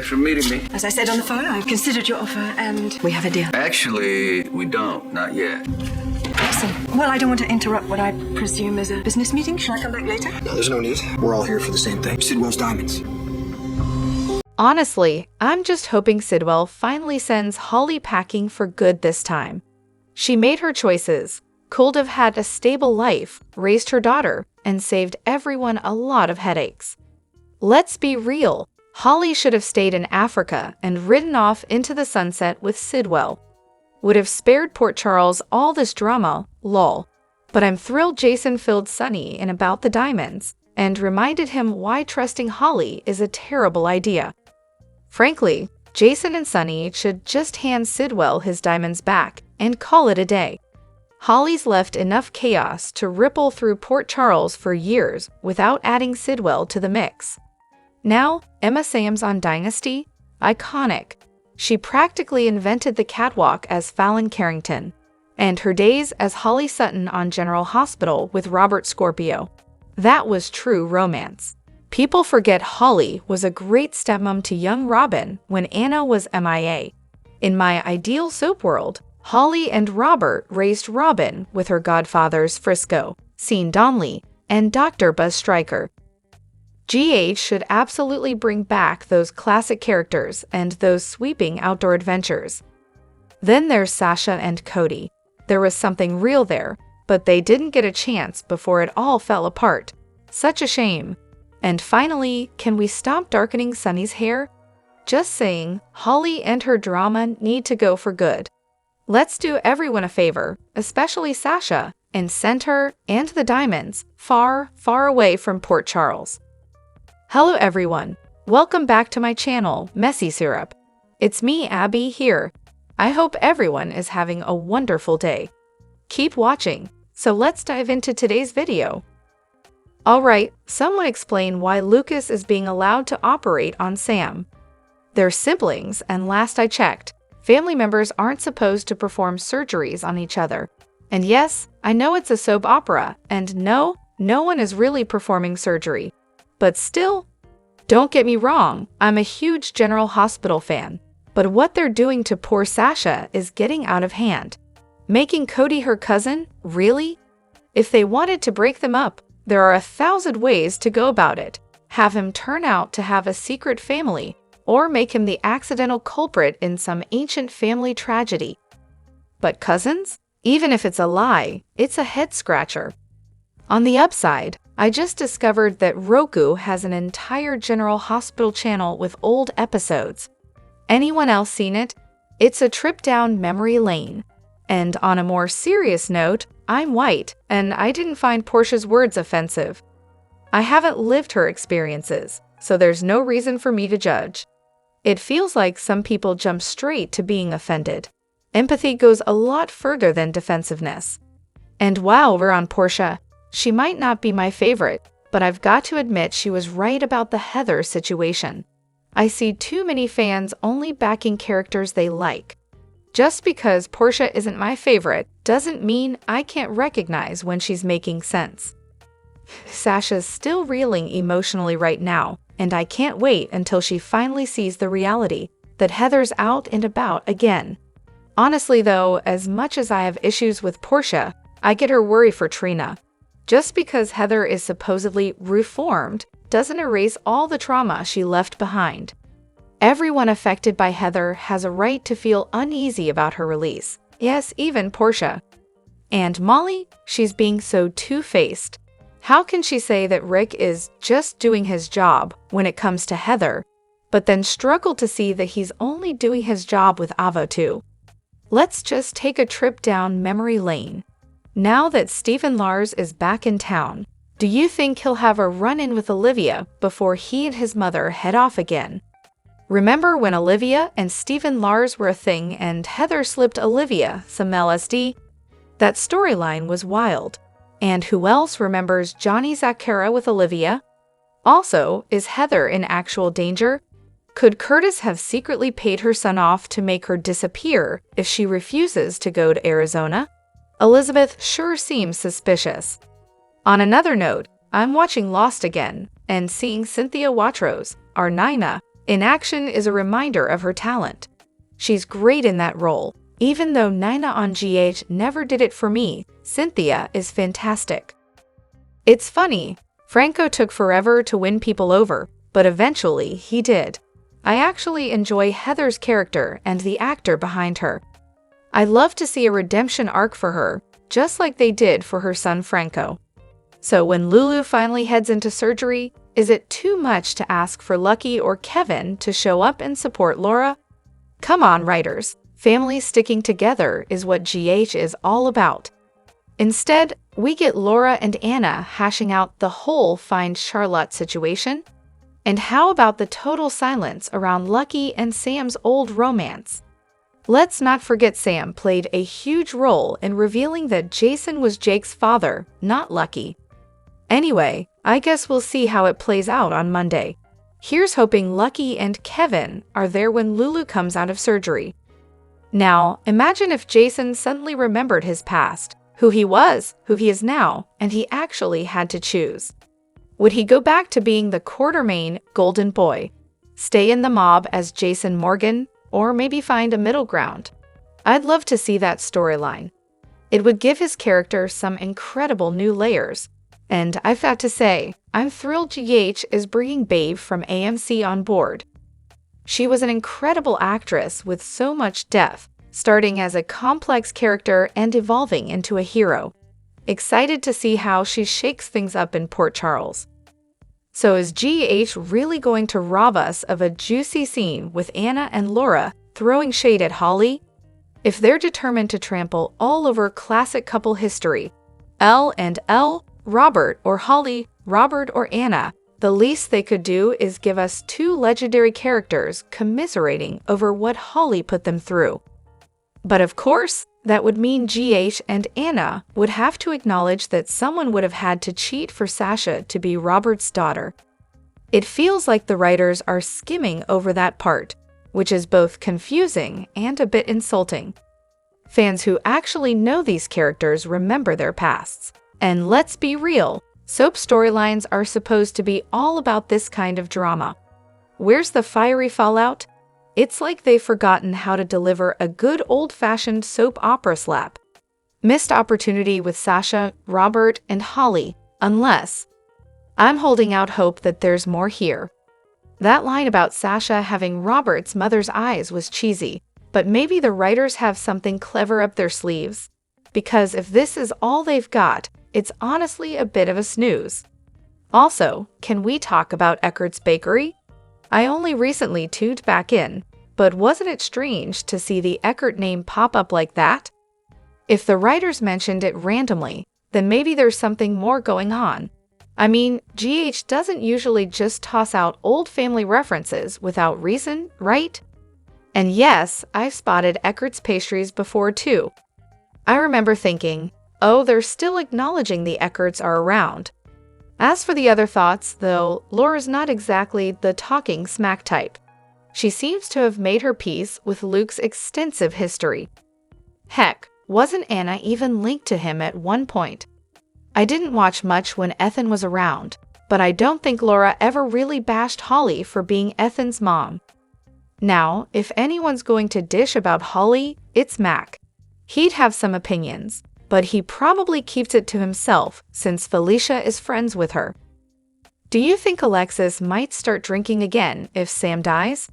Thanks for meeting me. As I said on the phone, I've considered your offer and we have a deal. Actually, we don't. Not yet. Excellent. Well, I don't want to interrupt what I presume is a business meeting. Shall I come back later? No, there's no need. We're all here for the same thing. Sidwell's diamonds. Honestly, I'm just hoping Sidwell finally sends Holly packing for good this time. She made her choices, could have had a stable life, raised her daughter, and saved everyone a lot of headaches. Let's be real, Holly should have stayed in Africa and ridden off into the sunset with Sidwell. Would have spared Port Charles all this drama, lol. But I'm thrilled Jason filled Sonny in about the diamonds and reminded him why trusting Holly is a terrible idea. Frankly, Jason and Sonny should just hand Sidwell his diamonds back and call it a day. Holly's left enough chaos to ripple through Port Charles for years without adding Sidwell to the mix. Now, Emma Sam's on Dynasty? Iconic. She practically invented the catwalk as Fallon Carrington, and her days as Holly Sutton on General Hospital with Robert Scorpio. That was true romance. People forget Holly was a great stepmom to young Robin when Anna was MIA. In my ideal soap world, Holly and Robert raised Robin with her godfathers Frisco, Sean Donnelly, and Dr. Buzz Stryker. GH should absolutely bring back those classic characters and those sweeping outdoor adventures. Then there's Sasha and Cody. There was something real there, but they didn't get a chance before it all fell apart. Such a shame. And finally, can we stop darkening Sonny's hair? Just saying, Holly and her drama need to go for good. Let's do everyone a favor, especially Sasha, and send her and the diamonds far, far away from Port Charles. Hello everyone, welcome back to my channel, Messy Syrup. It's me, Abby, here. I hope everyone is having a wonderful day. Keep watching, so let's dive into today's video. Alright, someone explain why Lucas is being allowed to operate on Sam. They're siblings, and last I checked, family members aren't supposed to perform surgeries on each other. And yes, I know it's a soap opera, and no one is really performing surgery. But still, don't get me wrong, I'm a huge General Hospital fan. But what they're doing to poor Sasha is getting out of hand. Making Cody her cousin? Really? If they wanted to break them up, there are 1,000 ways to go about it. Have him turn out to have a secret family, or make him the accidental culprit in some ancient family tragedy. But cousins? Even if it's a lie, it's a head-scratcher. On the upside, I just discovered that Roku has an entire General Hospital channel with old episodes. Anyone else seen it? It's a trip down memory lane. And on a more serious note, I'm white, and I didn't find Portia's words offensive. I haven't lived her experiences, so there's no reason for me to judge. It feels like some people jump straight to being offended. Empathy goes a lot further than defensiveness. And while we're on Portia, she might not be my favorite, but I've got to admit she was right about the Heather situation. I see too many fans only backing characters they like. Just because Portia isn't my favorite doesn't mean I can't recognize when she's making sense. Sasha's still reeling emotionally right now, and I can't wait until she finally sees the reality that Heather's out and about again. Honestly though, as much as I have issues with Portia, I get her worry for Trina. Just because Heather is supposedly reformed doesn't erase all the trauma she left behind. Everyone affected by Heather has a right to feel uneasy about her release. Yes, even Portia. And Molly, she's being so two-faced. How can she say that Rick is just doing his job when it comes to Heather, but then struggle to see that he's only doing his job with Avo too? Let's just take a trip down memory lane. Now that Stephen Lars is back in town, do you think he'll have a run-in with Olivia before he and his mother head off again? Remember when Olivia and Stephen Lars were a thing and Heather slipped Olivia some LSD? That storyline was wild. And who else remembers Johnny Zacchara with Olivia? Also, is Heather in actual danger? Could Curtis have secretly paid her son off to make her disappear if she refuses to go to Arizona? Elizabeth sure seems suspicious. On another note, I'm watching Lost again and seeing Cynthia Watros, our Nina, Inaction is a reminder of her talent. She's great in that role. Even though Nina on GH never did it for me, Cynthia is fantastic. It's funny, Franco took forever to win people over, but eventually he did. I actually enjoy Heather's character and the actor behind her. I love to see a redemption arc for her, just like they did for her son Franco. So when Lulu finally heads into surgery, is it too much to ask for Lucky or Kevin to show up and support Laura? Come on, writers. Families sticking together is what GH is all about. Instead, we get Laura and Anna hashing out the whole Find Charlotte situation. And how about the total silence around Lucky and Sam's old romance? Let's not forget Sam played a huge role in revealing that Jason was Jake's father, not Lucky. Anyway, I guess we'll see how it plays out on Monday. Here's hoping Lucky and Kevin are there when Lulu comes out of surgery. Now, imagine if Jason suddenly remembered his past, who he was, who he is now, and he actually had to choose. Would he go back to being the Quartermain golden boy, stay in the mob as Jason Morgan, or maybe find a middle ground? I'd love to see that storyline. It would give his character some incredible new layers. And I've got to say, I'm thrilled GH is bringing Babe from AMC on board. She was an incredible actress with so much depth, starting as a complex character and evolving into a hero. Excited to see how she shakes things up in Port Charles. So is GH really going to rob us of a juicy scene with Anna and Laura throwing shade at Holly? If they're determined to trample all over classic couple history, L and L, Robert or Holly, Robert or Anna, the least they could do is give us two legendary characters commiserating over what Holly put them through. But of course, that would mean GH and Anna would have to acknowledge that someone would have had to cheat for Sasha to be Robert's daughter. It feels like the writers are skimming over that part, which is both confusing and a bit insulting. Fans who actually know these characters remember their pasts. And let's be real, soap storylines are supposed to be all about this kind of drama. Where's the fiery fallout? It's like they've forgotten how to deliver a good old-fashioned soap opera slap. Missed opportunity with Sasha, Robert, and Holly, unless... I'm holding out hope that there's more here. That line about Sasha having Robert's mother's eyes was cheesy, but maybe the writers have something clever up their sleeves. Because if this is all they've got, it's honestly a bit of a snooze. Also, can we talk about Eckert's Bakery? I only recently tuned back in, but wasn't it strange to see the Eckert name pop up like that? If the writers mentioned it randomly, then maybe there's something more going on. I mean, GH doesn't usually just toss out old family references without reason, right? And yes, I've spotted Eckert's pastries before too. I remember thinking, oh, they're still acknowledging the Eckerts are around. As for the other thoughts, though, Laura's not exactly the talking smack type. She seems to have made her peace with Luke's extensive history. Heck, wasn't Anna even linked to him at one point? I didn't watch much when Ethan was around, but I don't think Laura ever really bashed Holly for being Ethan's mom. Now, if anyone's going to dish about Holly, it's Mac. He'd have some opinions, but he probably keeps it to himself since Felicia is friends with her. Do you think Alexis might start drinking again if Sam dies?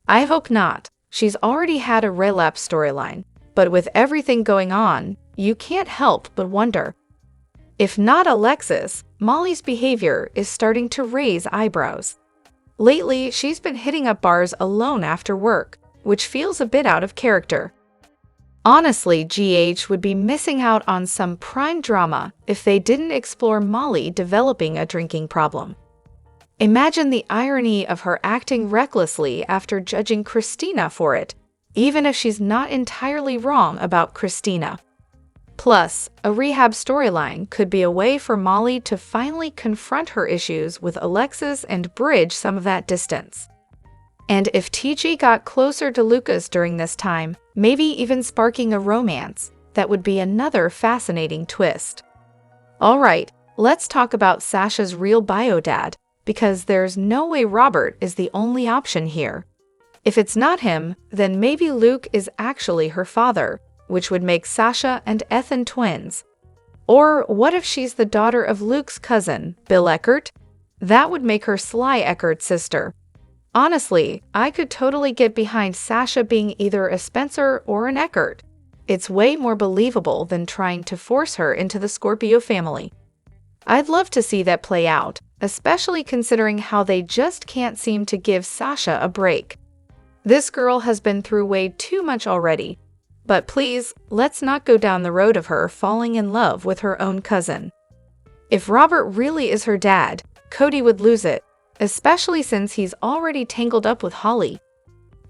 I hope not. She's already had a relapse storyline, but with everything going on, you can't help but wonder. If not Alexis, Molly's behavior is starting to raise eyebrows. Lately, she's been hitting up bars alone after work, which feels a bit out of character. Honestly, GH would be missing out on some prime drama if they didn't explore Molly developing a drinking problem. Imagine the irony of her acting recklessly after judging Christina for it, even if she's not entirely wrong about Christina. Plus, a rehab storyline could be a way for Molly to finally confront her issues with Alexis and bridge some of that distance. And if TG got closer to Lucas during this time, maybe even sparking a romance, that would be another fascinating twist. Alright, let's talk about Sasha's real bio dad, because there's no way Robert is the only option here. If it's not him, then maybe Luke is actually her father, which would make Sasha and Ethan twins. Or what if she's the daughter of Luke's cousin, Bill Eckert? That would make her Sly Eckert's sister. Honestly, I could totally get behind Sasha being either a Spencer or an Eckert. It's way more believable than trying to force her into the Scorpio family. I'd love to see that play out, especially considering how they just can't seem to give Sasha a break. This girl has been through way too much already. But please, let's not go down the road of her falling in love with her own cousin. If Robert really is her dad, Cody would lose it, especially since he's already tangled up with Holly.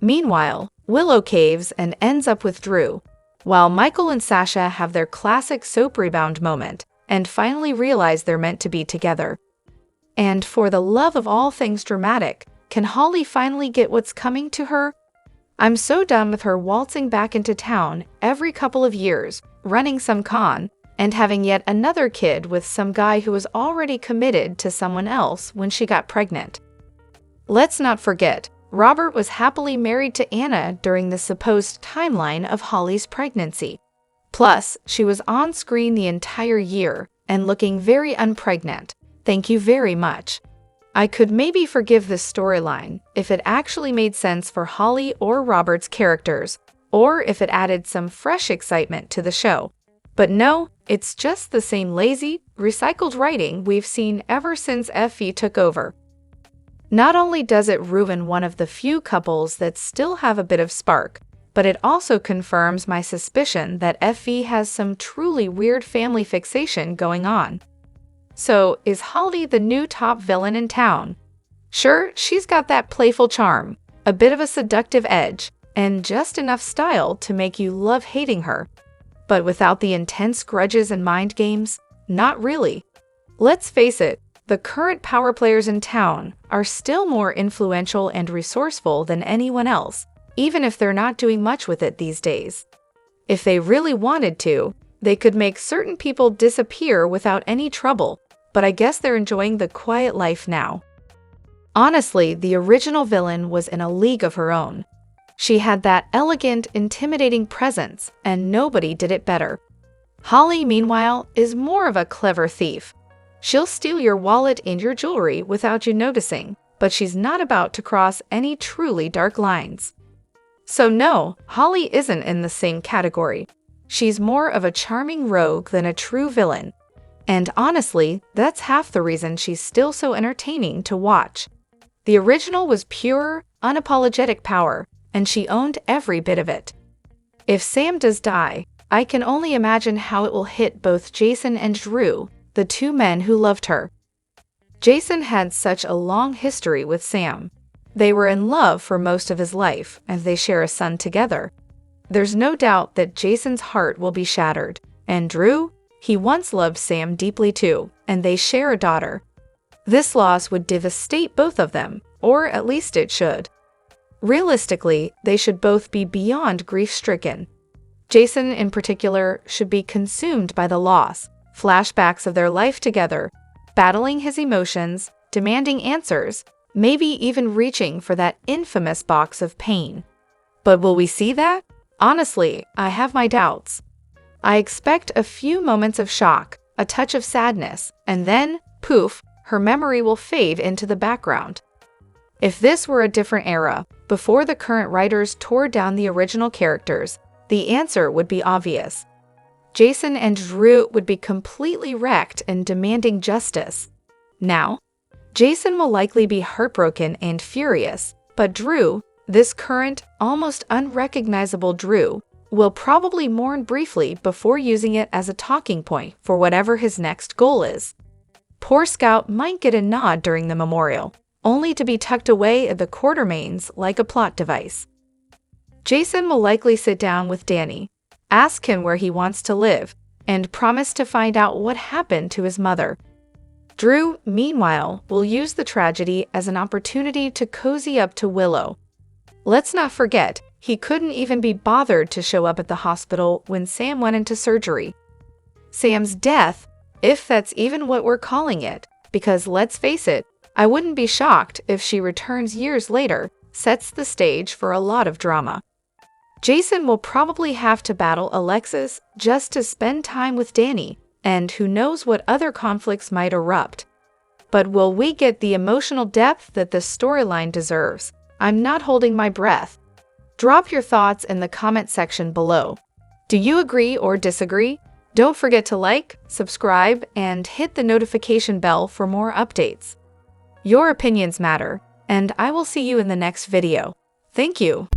Meanwhile, Willow caves and ends up with Drew, while Michael and Sasha have their classic soap rebound moment and finally realize they're meant to be together. And for the love of all things dramatic, can Holly finally get what's coming to her? I'm so done with her waltzing back into town every couple of years, running some con, and having yet another kid with some guy who was already committed to someone else when she got pregnant. Let's not forget, Robert was happily married to Anna during the supposed timeline of Holly's pregnancy. Plus, she was on screen the entire year and looking very unpregnant. Thank you very much. I could maybe forgive this storyline if it actually made sense for Holly or Robert's characters, or if it added some fresh excitement to the show. But no, it's just the same lazy, recycled writing we've seen ever since Effie took over. Not only does it ruin one of the few couples that still have a bit of spark, but it also confirms my suspicion that Effie has some truly weird family fixation going on. So, is Holly the new top villain in town? Sure, she's got that playful charm, a bit of a seductive edge, and just enough style to make you love hating her. But without the intense grudges and mind games, not really. Let's face it, the current power players in town are still more influential and resourceful than anyone else, even if they're not doing much with it these days. If they really wanted to, they could make certain people disappear without any trouble, but I guess they're enjoying the quiet life now. Honestly, the original villain was in a league of her own. She had that elegant, intimidating presence, and nobody did it better. Holly, meanwhile, is more of a clever thief. She'll steal your wallet and your jewelry without you noticing, but she's not about to cross any truly dark lines. So no, Holly isn't in the same category. She's more of a charming rogue than a true villain. And honestly, that's half the reason she's still so entertaining to watch. The original was pure, unapologetic power, and she owned every bit of it. If Sam does die, I can only imagine how it will hit both Jason and Drew, the two men who loved her. Jason had such a long history with Sam. They were in love for most of his life, and they share a son together. There's no doubt that Jason's heart will be shattered. And Drew? He once loved Sam deeply too, and they share a daughter. This loss would devastate both of them, or at least it should. Realistically, they should both be beyond grief-stricken. Jason, in particular, should be consumed by the loss, flashbacks of their life together, battling his emotions, demanding answers, maybe even reaching for that infamous box of pain. But will we see that? Honestly, I have my doubts. I expect a few moments of shock, a touch of sadness, and then, poof, her memory will fade into the background. If this were a different era, before the current writers tore down the original characters, the answer would be obvious. Jason and Drew would be completely wrecked and demanding justice. Now, Jason will likely be heartbroken and furious, but Drew, this current, almost unrecognizable Drew, will probably mourn briefly before using it as a talking point for whatever his next goal is. Poor Scout might get a nod during the memorial, only to be tucked away at the Quartermains like a plot device. Jason will likely sit down with Danny, ask him where he wants to live, and promise to find out what happened to his mother. Drew, meanwhile, will use the tragedy as an opportunity to cozy up to Willow. Let's not forget, he couldn't even be bothered to show up at the hospital when Sam went into surgery. Sam's death, if that's even what we're calling it, because let's face it, I wouldn't be shocked if she returns years later, sets the stage for a lot of drama. Jason will probably have to battle Alexis just to spend time with Danny, and who knows what other conflicts might erupt. But will we get the emotional depth that this storyline deserves? I'm not holding my breath. Drop your thoughts in the comment section below. Do you agree or disagree? Don't forget to like, subscribe, and hit the notification bell for more updates. Your opinions matter, and I will see you in the next video. Thank you.